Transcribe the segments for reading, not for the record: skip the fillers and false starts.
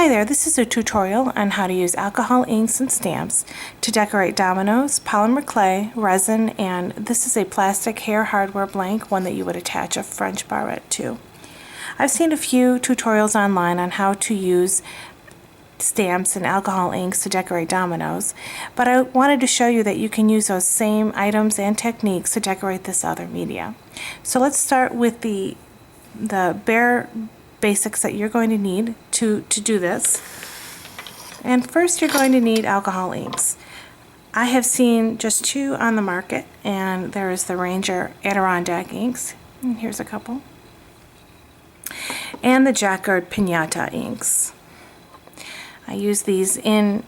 Hi there, this is a tutorial on how to use alcohol inks and stamps to decorate dominoes, polymer clay, resin, and this is a plastic hair hardware blank, one that you would attach a French barrette to. I've seen a few tutorials online on how to use stamps and alcohol inks to decorate dominoes, but I wanted to show you that you can use those same items and techniques to decorate this other media. So let's start with the bare basics that you're going to need to do this. And first you're going to need alcohol inks. I have seen just two on the market, and there is the Ranger Adirondack inks, and here's a couple, and the Jacquard Pinata inks. I use these in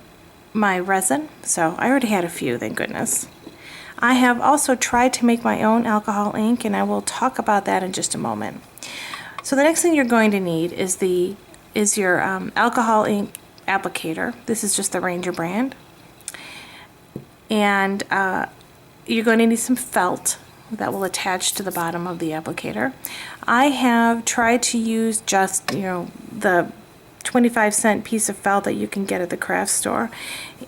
my resin, so I already had a few, thank goodness. I have also tried to make my own alcohol ink, and I will talk about that in just a moment. So the next thing you're going to need is your alcohol ink applicator. This is just the Ranger brand. And you're going to need some felt that will attach to the bottom of the applicator. I have tried to use just, the 25-cent piece of felt that you can get at the craft store,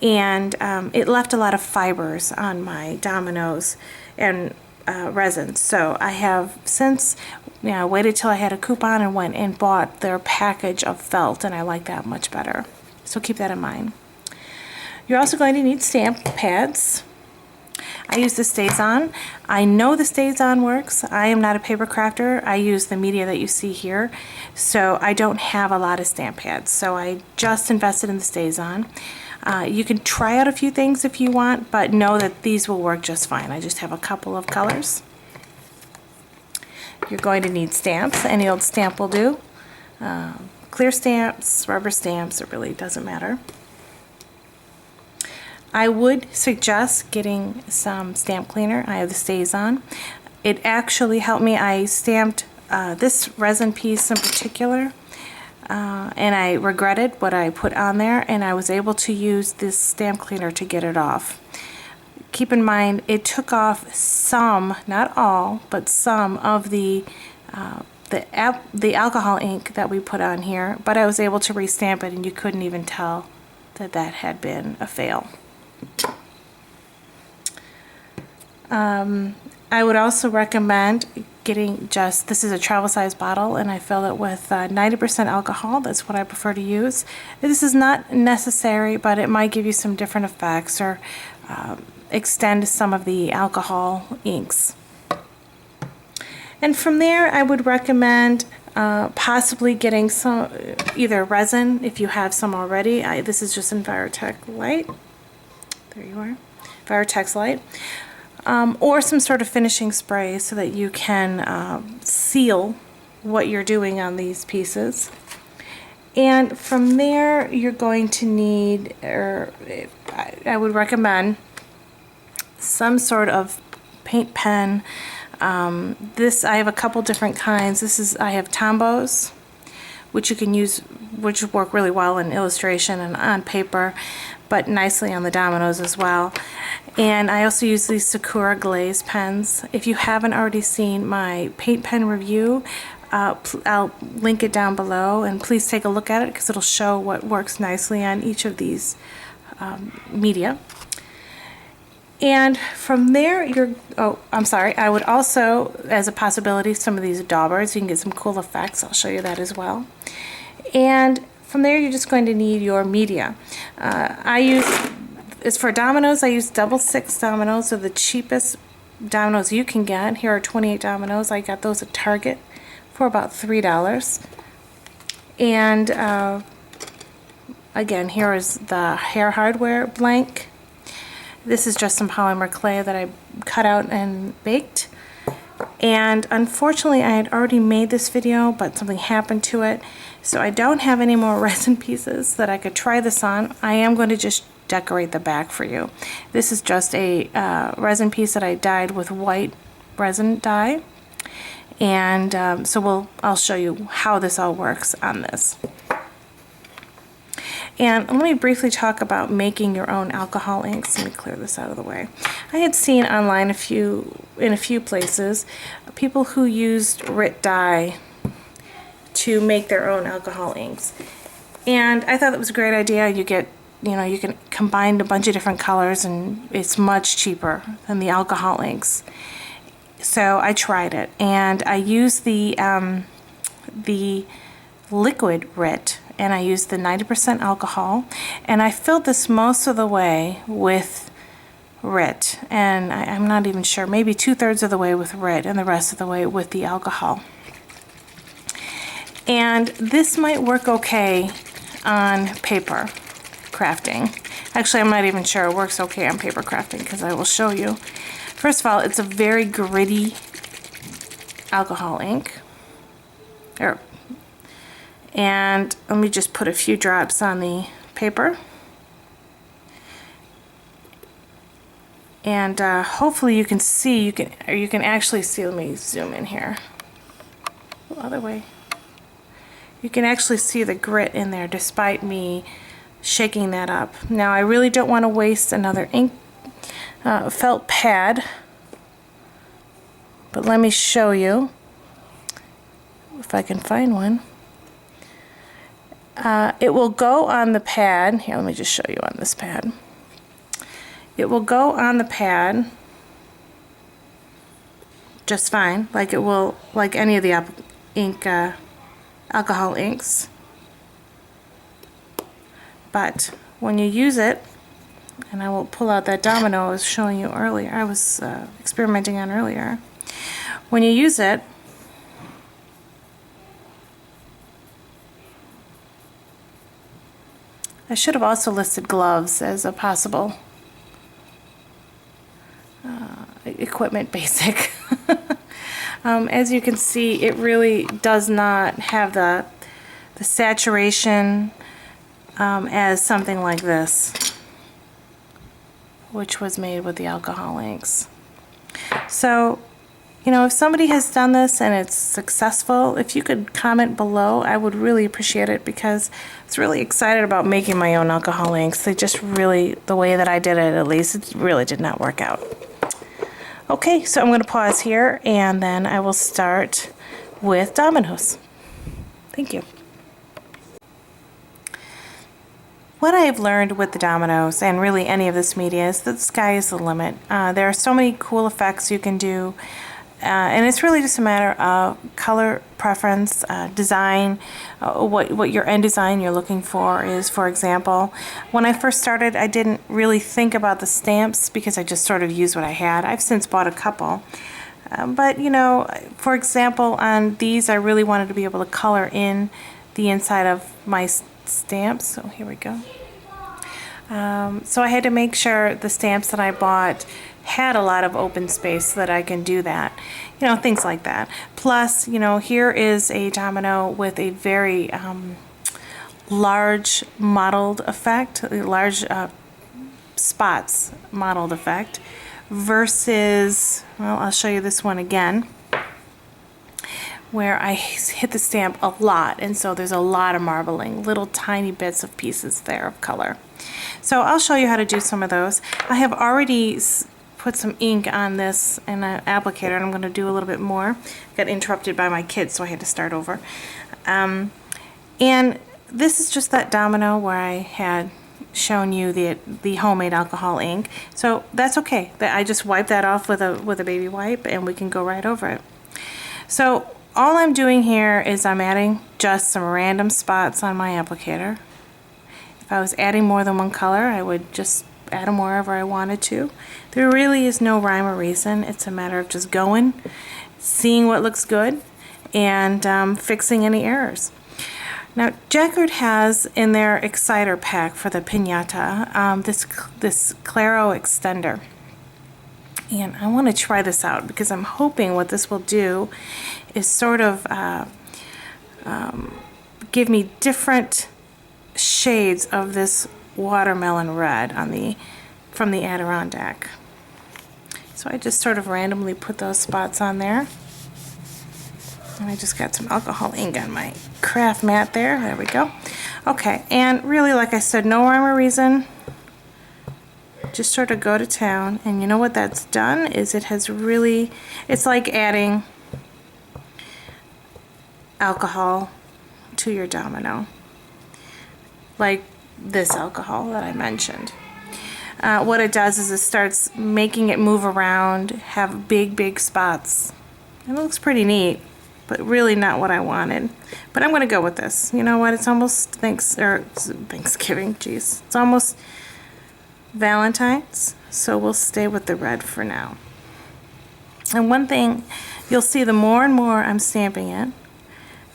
and it left a lot of fibers on my dominoes and resin. So I have since waited till I had a coupon and went and bought their package of felt, and I like that much better. So keep that in mind. You're also going to need stamp pads. I use the StazOn. I know the StazOn works. I am not a paper crafter. I use the media that you see here, so I don't have a lot of stamp pads. So I just invested in the StazOn. You can try out a few things if you want, but know that these will work just fine. I just have a couple of colors. You're going to need stamps. Any old stamp will do. Clear stamps, rubber stamps, it really doesn't matter. I would suggest getting some stamp cleaner. I have the StazOn. It actually helped me. I stamped this resin piece in particular, and I regretted what I put on there, and I was able to use this stamp cleaner to get it off. Keep in mind, it took off some, not all, but some of the alcohol ink that we put on here, but I was able to restamp it, and you couldn't even tell that that had been a fail. I would also recommend getting this is a travel size bottle, and I fill it with 90% alcohol. That's what I prefer to use. This is not necessary, but it might give you some different effects or extend some of the alcohol inks. And from there, I would recommend possibly getting some either resin if you have some already. This is just in Viratech Light. There you are, Viratech Light. Or some sort of finishing spray so that you can seal what you're doing on these pieces. And from there, you're going to need, or I would recommend, some sort of paint pen. I have a couple different kinds. I have Tombos, which you can use, which work really well in illustration and on paper, but nicely on the dominoes as well. And I also use these Sakura glaze pens. If you haven't already seen my paint pen review, I'll link it down below, and please take a look at it because it'll show what works nicely on each of these media. And from there, I would also, as a possibility, some of these daubers. You can get some cool effects. I'll show you that as well. And from there, you're just going to need your media. As for dominoes, I use double 6 dominoes. They're the cheapest dominoes you can get. Here are 28 dominoes. I got those at Target for about $3. And again, here is the hair hardware blank. This is just some polymer clay that I cut out and baked. And unfortunately, I had already made this video, but something happened to it. So I don't have any more resin pieces that I could try this on. I am going to just decorate the back for you. This is just a resin piece that I dyed with white resin dye. And I'll show you how this all works on this. And let me briefly talk about making your own alcohol inks. Let me clear this out of the way. I had seen online in a few places people who used RIT dye to make their own alcohol inks. And I thought that was a great idea. You get, you know, you can combine a bunch of different colors and it's much cheaper than the alcohol inks. So I tried it, and I used the liquid RIT, and I used the 90% alcohol, and I filled this most of the way with RIT, and I'm not even sure, maybe 2/3 of the way with RIT and the rest of the way with the alcohol. And this might work okay on paper crafting. Actually, I'm not even sure it works okay on paper crafting, because I will show you. First of all, it's a very gritty alcohol ink. And let me just put a few drops on the paper. And hopefully you can see, you can actually see, let me zoom in here. The other way. You can actually see the grit in there despite me shaking that up. Now I really don't want to waste another ink felt pad, but let me show you if I can find one. It will go on the pad. Here, let me just show you on this pad. It will go on the pad just fine, like it will, like any of the alcohol inks. But when you use it, and I will pull out that domino I was showing you earlier, I was experimenting on earlier. When you use it, I should have also listed gloves as a possible equipment basic. As you can see, it really does not have the saturation as something like this, which was made with the alcohol inks. So, you know, if somebody has done this and it's successful, if you could comment below, I would really appreciate it, because I was really excited about making my own alcohol inks. They just really, the way that I did it at least, it really did not work out. Okay, so I'm going to pause here, and then I will start with Dominoes. Thank you. What I have learned with the Dominoes, and really any of this media, is that the sky is the limit. There are so many cool effects you can do, and it's really just a matter of color preference, design, what your end design you're looking for is. For example, when I first started, I didn't really think about the stamps because I just sort of used what I had. I've since bought a couple. But, you know, for example, on these, I really wanted to be able to color in the inside of my stamps. So here we go. So I had to make sure the stamps that I bought had a lot of open space so that I can do that. You know, things like that. Plus, you know, here is a domino with a very large mottled effect, large spots mottled effect, versus, well, I'll show you this one again, where I hit the stamp a lot, and so there's a lot of marbling, little tiny bits of pieces there of color. So I'll show you how to do some of those. I have already put some ink on this in an applicator, and I'm going to do a little bit more. Got interrupted by my kids, so I had to start over. And this is just that domino where I had shown you the homemade alcohol ink. So that's okay. I just wipe that off with a baby wipe, and we can go right over it. So all I'm doing here is I'm adding just some random spots on my applicator. If I was adding more than one color, I would just add them wherever I wanted to. There really is no rhyme or reason. It's a matter of just going, seeing what looks good, and fixing any errors. Now, Jacquard has in their Exciter pack for the Piñata this Claro extender. And I want to try this out because I'm hoping what this will do is sort of give me different shades of this watermelon red from the Adirondack. So I just sort of randomly put those spots on there. And I just got some alcohol ink on my craft mat there. There we go. Okay, and really, like I said, no rhyme or reason. Just sort of go to town, and you know what that's done is it has really, it's like adding alcohol to your domino. like this alcohol that I mentioned. What it does is it starts making it move around, have big spots. It looks pretty neat, but really not what I wanted. But I'm going to go with this. You know what? It's almost Thanksgiving. Jeez, it's almost Valentine's, so we'll stay with the red for now. And one thing you'll see, the more and more I'm stamping it,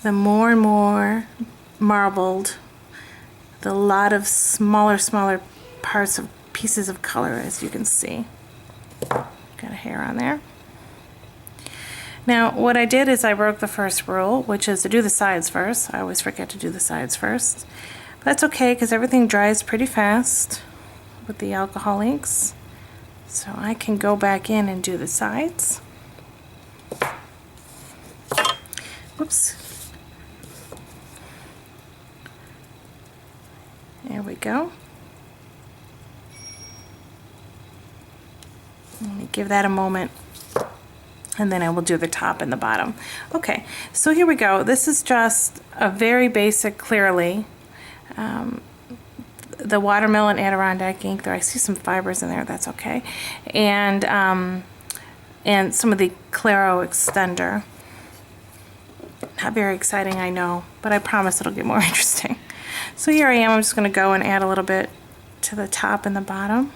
the more and more marbled, the lot of smaller parts of pieces of color, as you can see. Got a hair on there. Now what I did is I broke the first rule, which is to do the sides first. I always forget to do the sides first. But that's okay because everything dries pretty fast with the alcohol inks. So I can go back in and do the sides. Whoops. There we go. Let me give that a moment, and then I will do the top and the bottom. Okay, so here we go. This is just a very basic, clearly, the watermelon Adirondack ink. There, I see some fibers in there. That's okay, and some of the Claro extender. Not very exciting, I know, but I promise it'll get more interesting. So here I am. I'm just going to go and add a little bit to the top and the bottom.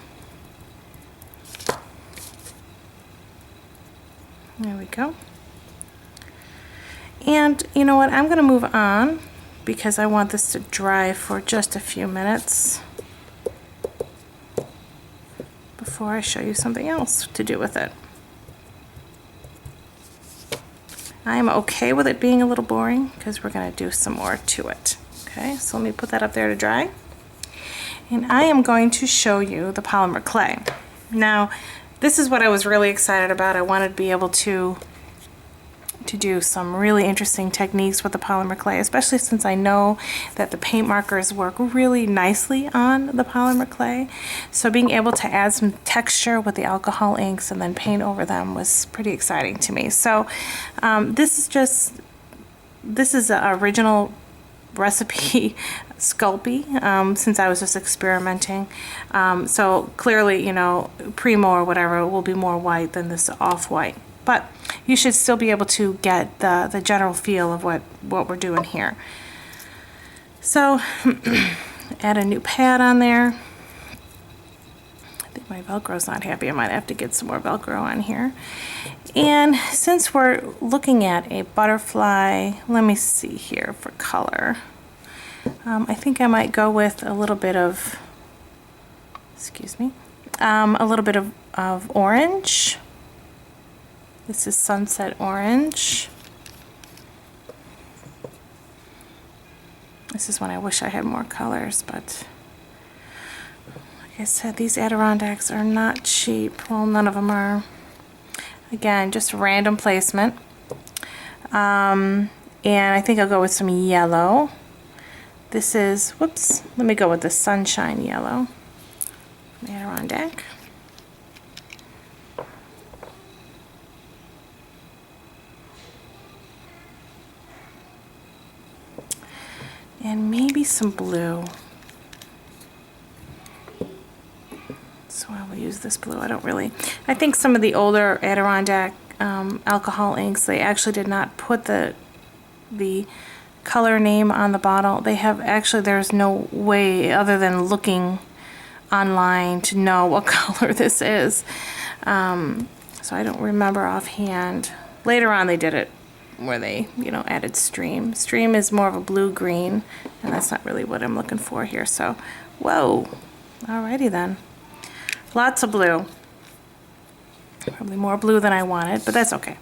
There we go. And you know what? I'm going to move on because I want this to dry for just a few minutes before I show you something else to do with it. I am okay with it being a little boring because we're going to do some more to it. Okay, so let me put that up there to dry. And I am going to show you the polymer clay. Now, this is what I was really excited about. I wanted to be able to do some really interesting techniques with the polymer clay, especially since I know that the paint markers work really nicely on the polymer clay. So being able to add some texture with the alcohol inks and then paint over them was pretty exciting to me. So this is an original recipe Sculpey, since I was just experimenting. So clearly, you know, Primo or whatever will be more white than this off-white. But you should still be able to get the general feel of what we're doing here. So add a new pad on there. I think my Velcro's not happy. I might have to get some more Velcro on here. And since we're looking at a butterfly, let me see here for color. I think I might go with a little bit of, excuse me, a little bit of orange. This is Sunset Orange. This is one I wish I had more colors, but like I said, these Adirondacks are not cheap. Well, none of them are. Again, just random placement. And I think I'll go with some yellow. This is, whoops, let me go with the Sunshine Yellow. Adirondack. And maybe some blue. So I will use this blue. I think some of the older Adirondack alcohol inks, they actually did not put the color name on the bottle. They have actually, there's no way other than looking online to know what color this is. So I don't remember offhand. Later on they did it where they, you know, added stream. Stream is more of a blue-green, and that's not really what I'm looking for here. So, whoa. Alrighty then. Lots of blue. Probably more blue than I wanted, but that's okay.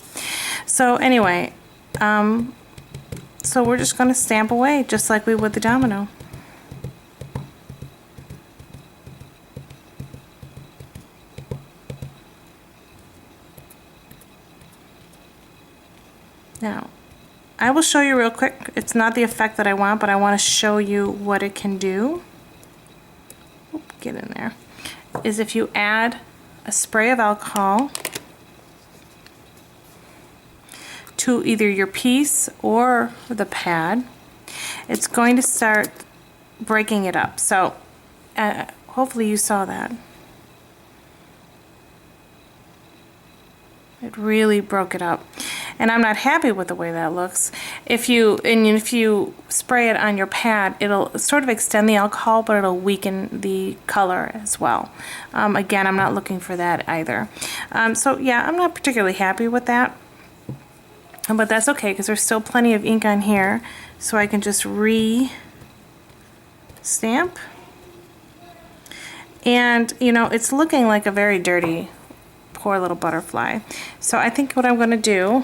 So anyway, so we're just going to stamp away just like we would the domino. Now, I will show you real quick. It's not the effect that I want, but I want to show you what it can do. Oop, get in there. Is if you add a spray of alcohol to either your piece or the pad, it's going to start breaking it up. So hopefully you saw that. It really broke it up. And I'm not happy with the way that looks. If you spray it on your pad, it'll sort of extend the alcohol, but it'll weaken the color as well. Again, I'm not looking for that either. So yeah, I'm not particularly happy with that. But that's okay, because there's still plenty of ink on here, so I can just re-stamp. And you know, it's looking like a very dirty, poor little butterfly. So I think what I'm going to do,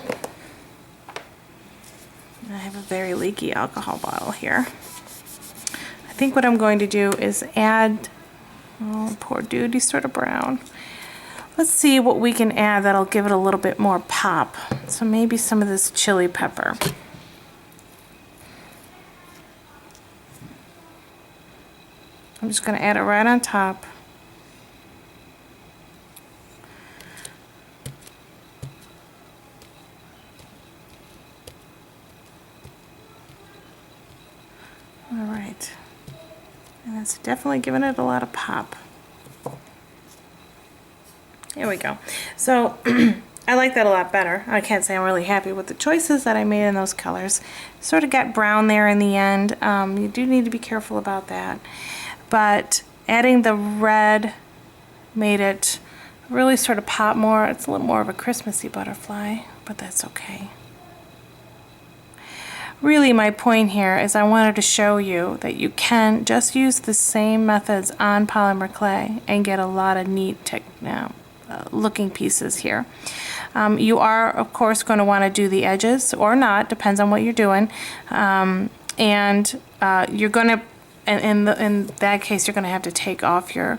I have a very leaky alcohol bottle here. I think what I'm going to do is add, oh poor dude, he's sort of brown. Let's see what we can add that'll give it a little bit more pop. So maybe some of this chili pepper. I'm just going to add it right on top. All right. And that's definitely giving it a lot of pop. Here we go. So I like that a lot better. I can't say I'm really happy with the choices that I made in those colors. Sort of got brown there in the end. You do need to be careful about that. But adding the red made it really sort of pop more. It's a little more of a Christmassy butterfly, but that's okay. Really, my point here is I wanted to show you that you can just use the same methods on polymer clay and get a lot of neat looking pieces here. You are, of course, going to want to do the edges or not, depends on what you're doing. You're going to, in that case, you're going to have to take off your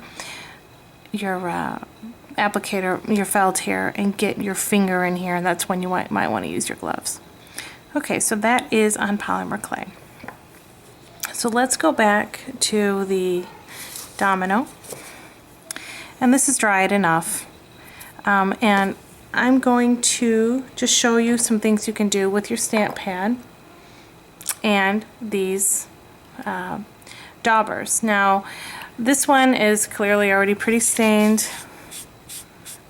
applicator, your felt here, and get your finger in here, and that's when you might want to use your gloves. Okay, so that is on polymer clay. So let's go back to the domino, and this is dried enough. And I'm going to just show you some things you can do with your stamp pad and these daubers. Now, this one is clearly already pretty stained.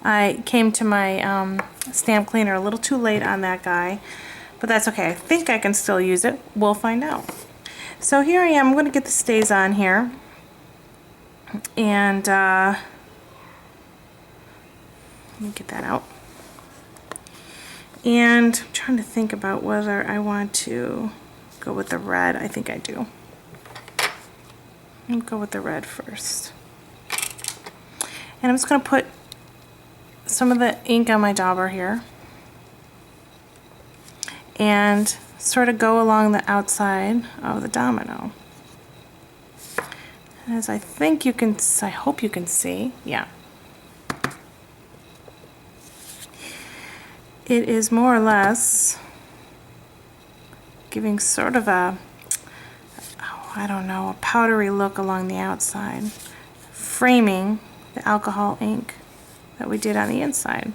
I came to my stamp cleaner a little too late on that guy, but that's okay. I think I can still use it. We'll find out. So here I am. I'm going to get the stays on here. And let me get that out. And I'm trying to think about whether I want to go with the red. I think I do. I'll go with the red first. And I'm just going to put some of the ink on my dauber here and sort of go along the outside of the domino. As I think you can, I hope you can see, yeah. It is more or less giving sort of a, I don't know, a powdery look along the outside, framing the alcohol ink that we did on the inside.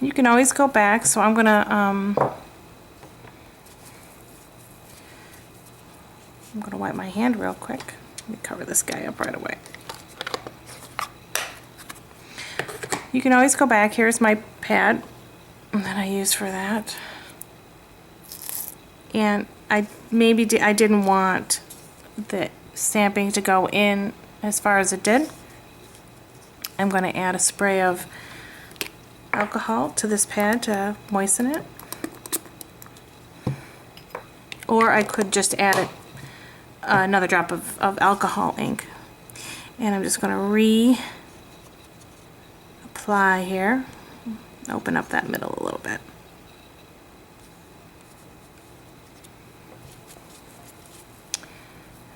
And you can always go back, so I'm gonna wipe my hand real quick. Let me cover this guy up right away. You can always go back. Here's my pad that I use for that. And I didn't want the stamping to go in as far as it did. I'm going to add a spray of alcohol to this pad to moisten it. Or I could just add another drop of alcohol ink. And I'm just going to apply here, open up that middle a little bit.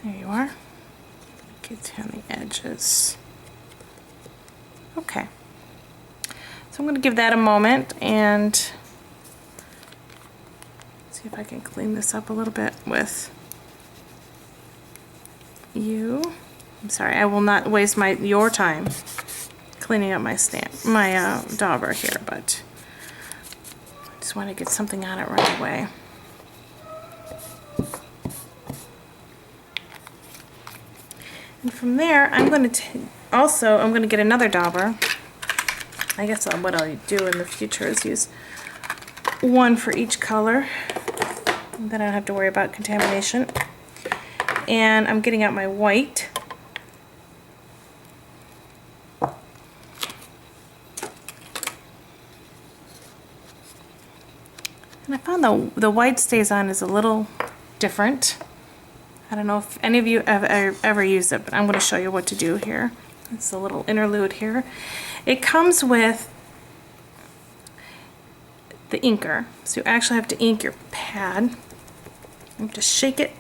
There you are. Get down the edges. Okay. So I'm going to give that a moment and see if I can clean this up a little bit with you. I'm sorry, I will not waste your time cleaning up my dauber here, but I just want to get something on it right away. And from there, I'm going to get another dauber. I guess what I'll do in the future is use one for each color. Then I don't have to worry about contamination. And I'm getting out my white. And I found the white stays on is a little different. I don't know if any of you have ever used it, but I'm going to show you what to do here. It's a little interlude here. It comes with the inker, so you actually have to ink your pad. You have to shake it.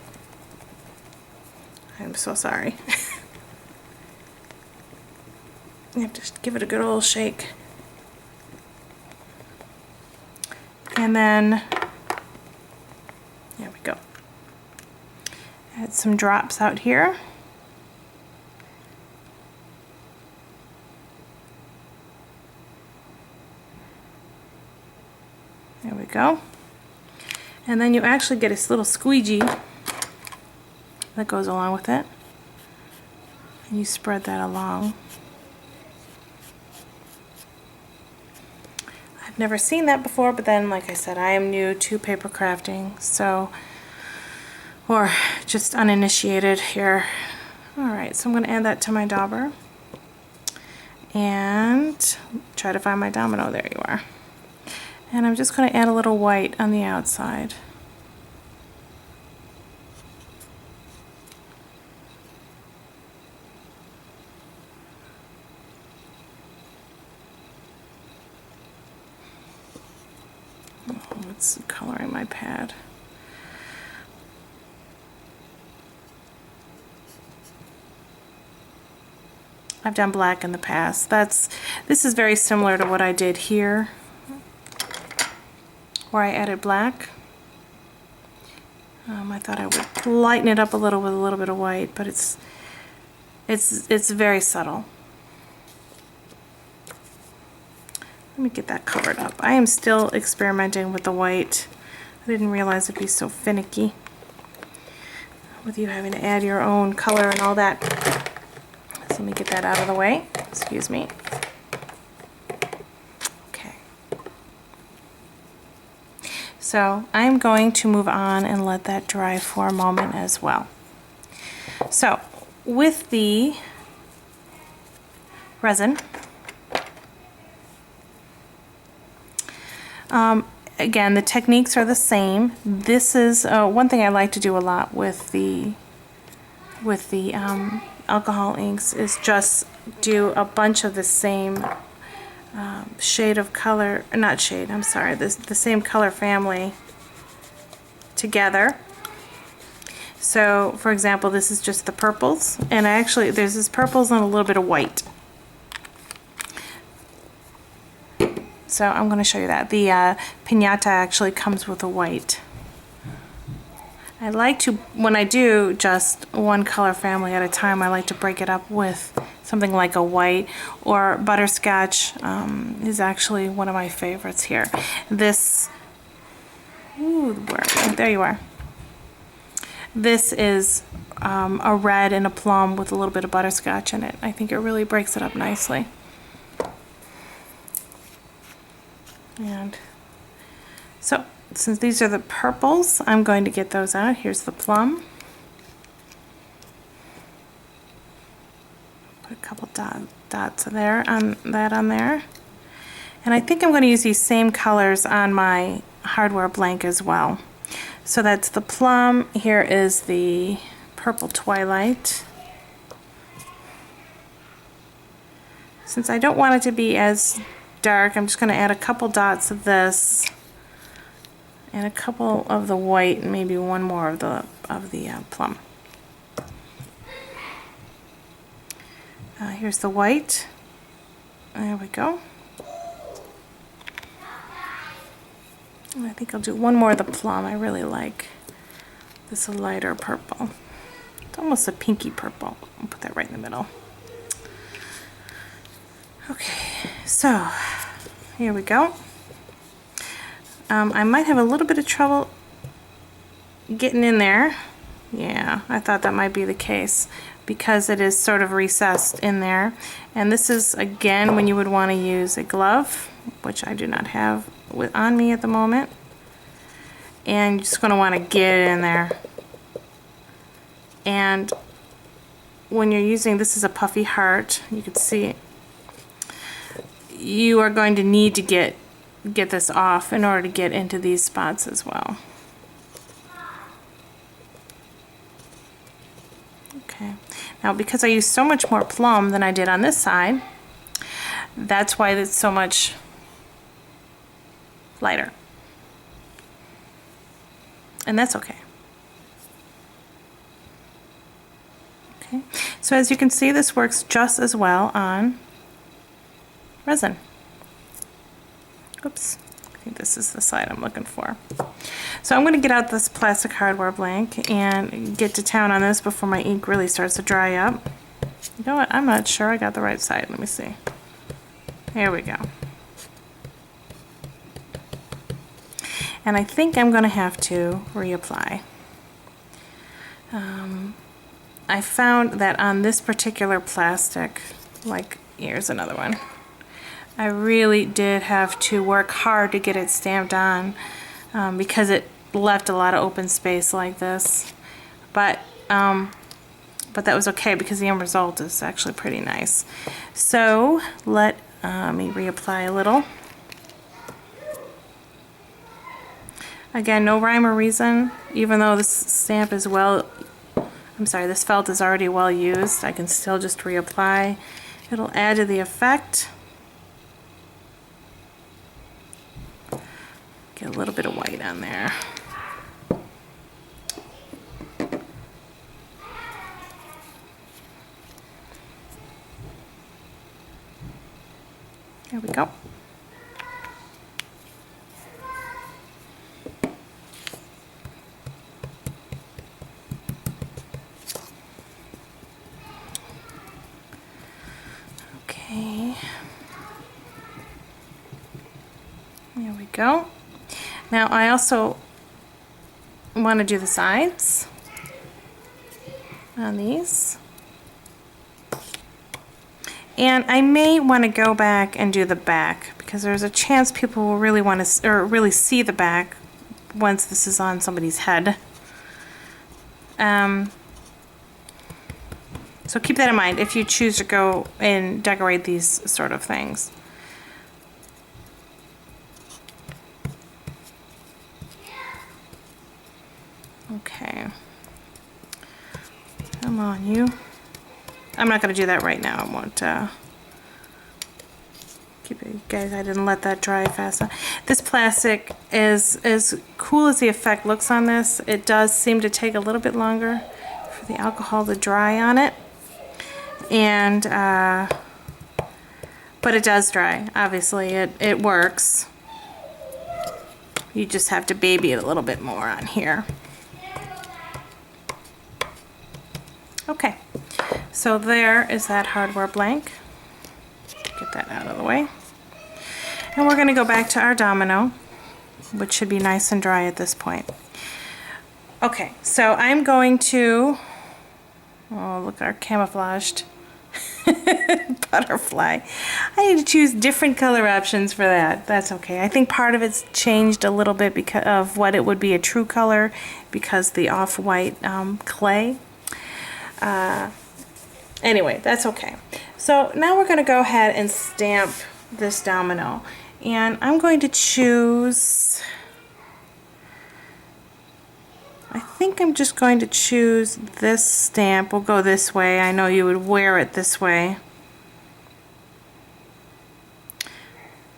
I'm so sorry. You have to give it a good old shake. And then, there we go. Add some drops out here. There we go. And then you actually get this little squeegee that goes along with it. And you spread that along. I've never seen that before, but then, like I said, I am new to paper crafting, so, or just uninitiated here. Alright, so I'm going to add that to my dauber. And try to find my domino. There you are. And I'm just going to add a little white on the outside. It's coloring my pad. I've done black in the past. This is very similar to what I did here, where I added black. I thought I would lighten it up a little with a little bit of white, but it's very subtle. Let me get that covered up. I am still experimenting with the white. I didn't realize it'd be so finicky with you having to add your own color and all that. So let me get that out of the way. Excuse me. Okay. So I'm going to move on and let that dry for a moment as well. So with the resin, again, the techniques are the same. This is one thing I like to do a lot with the alcohol inks is just do a bunch of the same shade of color, not shade, I'm sorry, the same color family together. So, for example, this is just the purples, and actually there's this purples and a little bit of white. So I'm going to show you that. The piñata actually comes with a white. I like to, when I do just one color family at a time, I like to break it up with something like a white, or butterscotch is actually one of my favorites here. This, ooh, there you are. This is a red and a plum with a little bit of butterscotch in it. I think it really breaks it up nicely. And so, since these are the purples, I'm going to get those out. Here's the plum. Put a couple dots there on there. And I think I'm going to use these same colors on my hardware blank as well. So that's the plum. Here is the purple twilight. Since I don't want it to be as dark, I'm just going to add a couple dots of this and a couple of the white and maybe one more of the plum. Here's the white. There we go. And I think I'll do one more of the plum. I really like this lighter purple. It's almost a pinky purple. I'll put that right in the middle. Okay, so here we go. I might have a little bit of trouble getting in there. Yeah, I thought that might be the case. because it is sort of recessed in there. And this is, again, when you would want to use a glove, which I do not have on me at the moment. And you're just going to want to get it in there. And when you're using, this is a puffy heart, you can see you are going to need to get this off in order to get into these spots as well. Okay, now because I used so much more plum than I did on this side, that's why it's so much lighter. And that's okay. Okay, so as you can see, this works just as well on resin. Oops, I think this is the side I'm looking for. So I'm going to get out this plastic hardware blank and get to town on this before my ink really starts to dry up. You know what, I'm not sure I got the right side. Let me see. Here we go. And I think I'm going to have to reapply. I found that on this particular plastic, like here's another one, I really did have to work hard to get it stamped on because it left a lot of open space like this. But that was okay because the end result is actually pretty nice. So let me reapply a little. Again, no rhyme or reason. Even though this stamp is this felt is already well used, I can still just reapply. It'll add to the effect. Get a little bit of white on there. There we go. Okay. There we go. Now I also want to do the sides on these. And I may want to go back and do the back because there's a chance people will really want to, or really see the back once this is on somebody's head. So keep that in mind if you choose to go and decorate these sort of things. Okay. Come on, you. I'm not going to do that right now. I won't keep it, guys. I didn't let that dry fast enough. This plastic is as cool as the effect looks on this. It does seem to take a little bit longer for the alcohol to dry on it, and but it does dry. Obviously, it works. You just have to baby it a little bit more on here. Okay, so there is that hardware blank. Get that out of the way. And we're going to go back to our domino, which should be nice and dry at this point. Okay, so I'm going to, oh look, our camouflaged butterfly. I need to choose different color options for that. That's okay. I think part of it's changed a little bit because of what it would be a true color because the off-white clay. Anyway, that's okay. So now we're going to go ahead and stamp this domino, and I'm going to choose, I think I'm just going to choose this stamp. We'll go this way. I know you would wear it this way.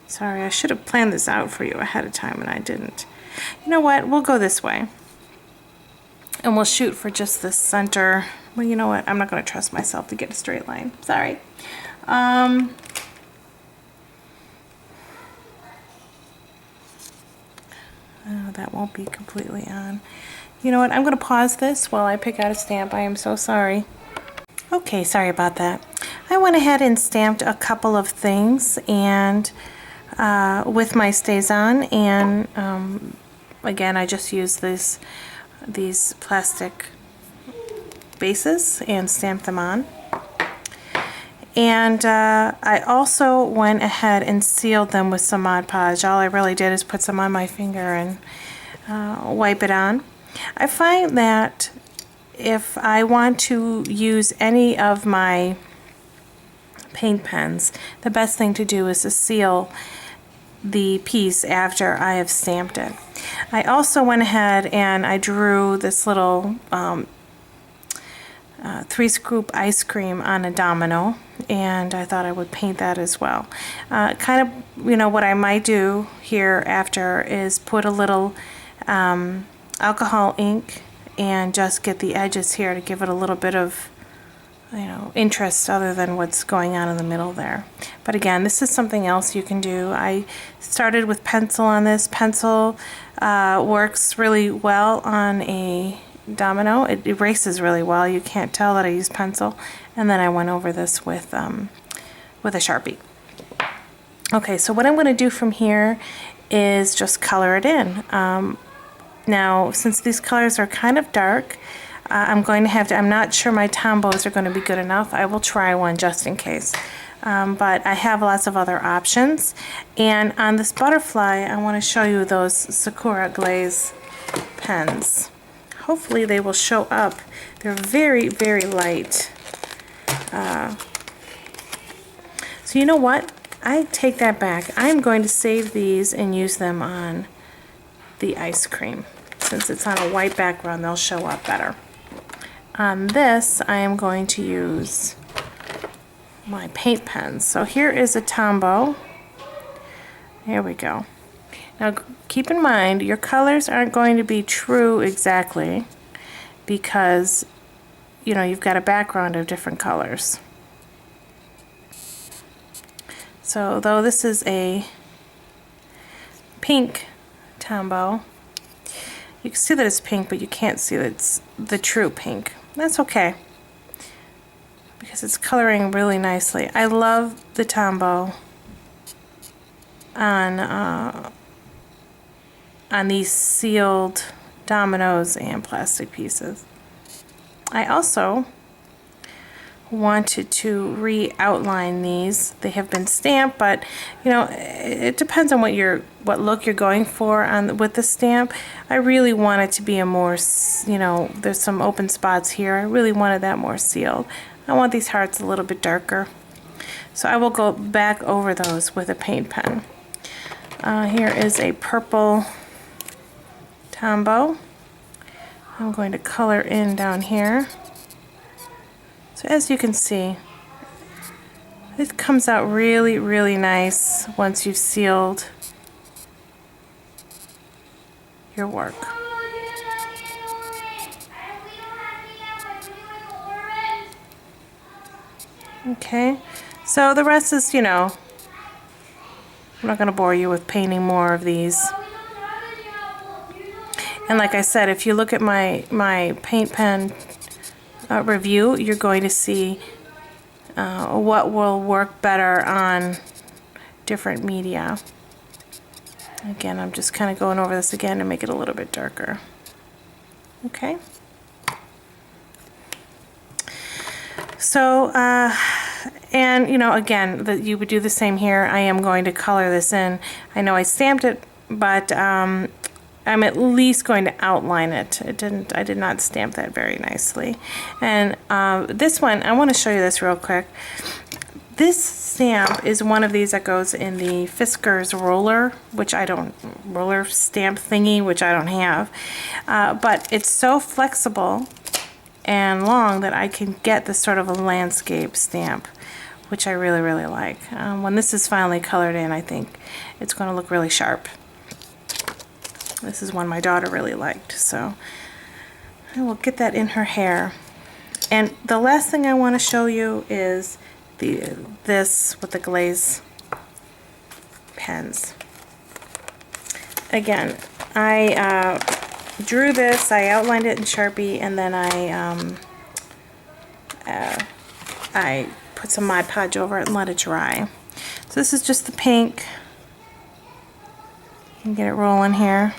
Sorry, I should have planned this out for you ahead of time and I didn't. You know what, we'll go this way. And we'll shoot for just the center. Well, you know what? I'm not going to trust myself to get a straight line. Sorry. Oh, that won't be completely on. You know what? I'm going to pause this while I pick out a stamp. I am so sorry. Okay, sorry about that. I went ahead and stamped a couple of things and with my StazOn, and again, I just used these plastic bases and stamp them on. And I also went ahead and sealed them with some Mod Podge. All I really did is put some on my finger and wipe it on. I find that if I want to use any of my paint pens, the best thing to do is to seal the piece after I have stamped it. I also went ahead and I drew this little 3-scoop ice cream on a domino, and I thought I would paint that as well. Kind of, you know, what I might do here after is put a little alcohol ink and just get the edges here to give it a little bit of, you know, interest other than what's going on in the middle there. But again, this is something else you can do. I started with pencil on this. Pencil works really well on a domino. It erases really well. You can't tell that I use pencil. And then I went over this with a Sharpie. Okay, so what I'm going to do from here is just color it in. Now, since these colors are kind of dark, I'm going to have to, I'm not sure my Tombows are going to be good enough. I will try one just in case. But I have lots of other options. And on this butterfly, I want to show you those Sakura Glaze pens. Hopefully they will show up. They're very, very light. So you know what? I take that back. I'm going to save these and use them on the ice cream. Since it's on a white background, they'll show up better. On this, I am going to use my paint pens. So here is a Tombow. Here we go. Now keep in mind, your colors aren't going to be true exactly because, you know, you've got a background of different colors. So though this is a pink Tombow, you can see that it's pink, but you can't see that it's the true pink. That's okay, because it's coloring really nicely. I love the Tombow on these sealed dominoes and plastic pieces. I also wanted to re-outline these. They have been stamped, but you know, it depends on what look you're going for with the stamp. I really want it to be a more, you know, there's some open spots here. I really wanted that more sealed. I want these hearts a little bit darker. So I will go back over those with a paint pen. Here is a purple Tombow. I'm going to color in down here. So as you can see, it comes out really, really nice once you've sealed your work. Okay, so the rest is, you know, I'm not going to bore you with painting more of these. And like I said, if you look at my paint pen review, you're going to see what will work better on different media. Again, I'm just kind of going over this again to make it a little bit darker. Okay. So, and you know, again, you would do the same here. I am going to color this in. I know I stamped it, but I'm at least going to outline it. I did not stamp that very nicely. And this one, I want to show you this real quick. This stamp is one of these that goes in the Fisker's roller, roller stamp thingy, which I don't have. But it's so flexible and long that I can get this sort of a landscape stamp, which I really, really like. When this is finally colored in, I think it's going to look really sharp. This is one my daughter really liked, so I will get that in her hair. And the last thing I want to show you is this with the glaze pens. Again, I drew this, I outlined it in Sharpie, and then I put some Mod Podge over it and let it dry. So this is just the pink. You can get it rolling here.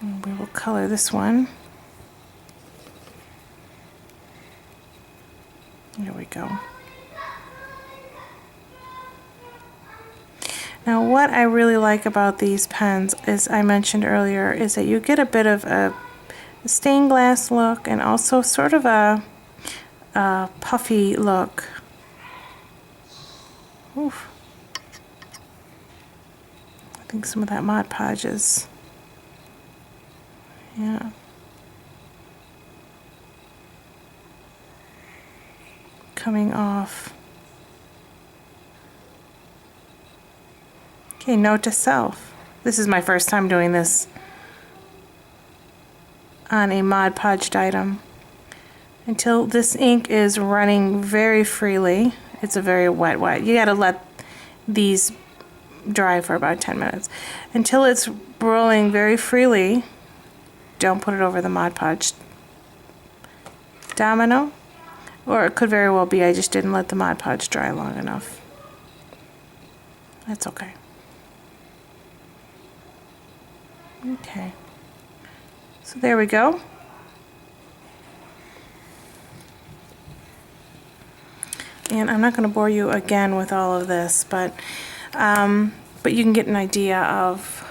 And we will color this one. we go. Now what I really like about these pens, as I mentioned earlier, is that you get a bit of a stained glass look and also sort of a puffy look. Oof. I think some of that Mod Podge is, yeah. Coming off. Okay, note to self. This is my first time doing this on a Mod Podged item. Until this ink is running very freely, it's a very wet. You gotta let these dry for about 10 minutes. Until it's rolling very freely, don't put it over the Mod Podged domino. Or it could very well be I just didn't let the Mod Podge dry long enough. That's okay. Okay, so there we go. And I'm not going to bore you again with all of this, but you can get an idea of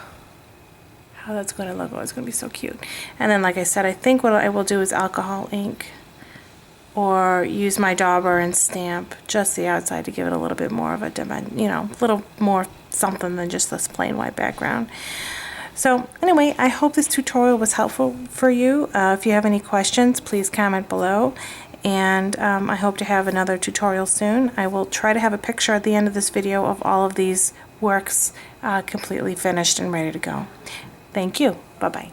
how that's going to look. Oh, it's going to be so cute. And then, like I said, I think what I will do is alcohol ink or use my dauber and stamp just the outside to give it a little bit more of a dimension, you know, a little more something than just this plain white background. So anyway, I hope this tutorial was helpful for you. If you have any questions, please comment below. And I hope to have another tutorial soon. I will try to have a picture at the end of this video of all of these works completely finished and ready to go. Thank you. Bye-bye.